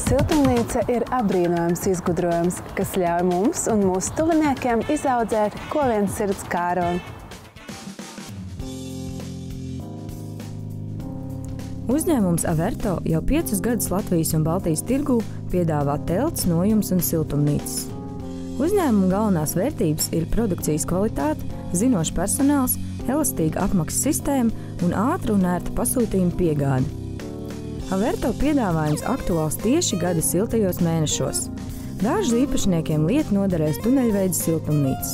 Siltumnīca ir apbrīnojams izgudrojums, kas ļauj mums un mūsu tuviniekiem izaudzēt, ko vien sirds kāro. Uzņēmums Averto jau 5 gadus Latvijas un Baltijas tirgū piedāvā telts, nojums un siltumnīcas. Uzņēmuma galvenās vērtības ir produkcijas kvalitāte, zinošs personāls, elastīga apmaksas sistēma un ātra un ērta pasūtījuma piegāde. Averto piedāvājums aktuāls tieši gada siltajos mēnešos. Dārza īpašniekiem lieti noderēs tuneļveida siltumnīcas.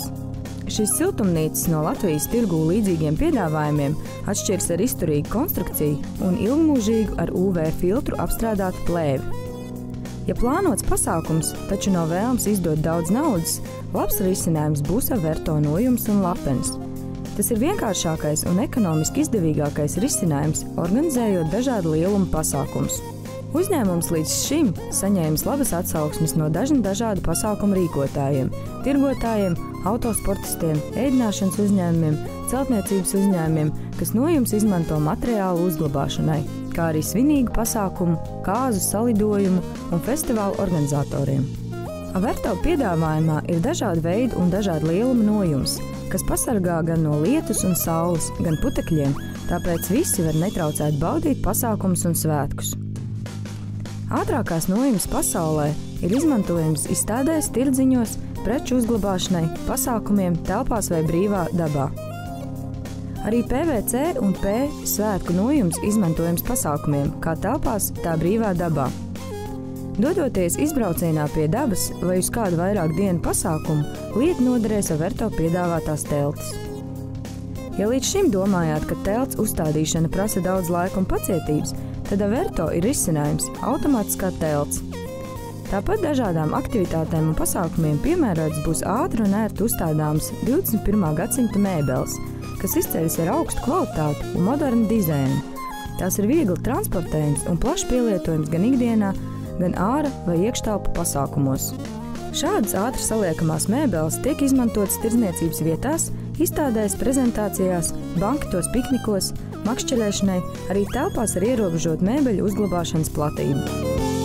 Šīs siltumnīcas no Latvijas tirgū līdzīgiem piedāvājumiem atšķiras ar izturīgu konstrukciju un ilgmūžīgu ar UV filtru apstrādātu plēvi. Ja plānots pasākums, taču nav vēlams izdot daudz naudas, labs risinājums būs Averto nojums un lapenes. Tas ir vienkāršākais un ekonomiski izdevīgākais risinājums, organizējot dažādu lielumu pasākumus. Uzņēmums līdz šim saņēmis labas atsauksmes no dažādu pasākumu rīkotājiem, tirgotājiem, autosportistiem, ēdināšanas uzņēmumiem, celtniecības uzņēmumiem, kas nojums izmanto materiālu uzglabāšanai, kā arī svinīgu pasākumu, kāzu salidojumu un festivālu organizatoriem. Averto piedāvājumā ir dažādi veidi un dažādi lieluma nojums, kas pasargā gan no lietus un saules, gan putekļiem, tāpēc visi var netraucēt baudīt pasākumus un svētkus. Ātrākās nojumes pasaulē ir izmantojams izstādēs, tirdziņos, preču uzglabāšanai, pasākumiem, telpās vai brīvā dabā. Arī PVC un P svētku nojums izmantojams pasākumiem, kā telpās, tā brīvā dabā. Dodoties izbraucienā pie dabas vai uz kādu vairāk dienu pasākumu, lieti noderēs Averto piedāvātās teltis. Ja līdz šim domājāt, ka telts uzstādīšana prasa daudz laika un pacietības, tad Averto ir risinājums – automātiskā telts. Tāpat dažādām aktivitātēm un pasākumiem piemērots būs ātri un ērti uzstādāms 21. gadsimta mēbeles, kas izceļas ar augstu kvalitāti un modernu dizainu. Tās ir viegli transportējums un plaši pielietojums gan ikdienā, gan āra vai iekštelpu pasākumos. Šādas ātri saliekamās mēbeles tiek izmantotas tirdzniecības vietās, izstādēs, prezentācijās, banketos, piknikos, makšķerēšanai, arī telpās ar ierobežotu mēbeļu uzglabāšanas platību.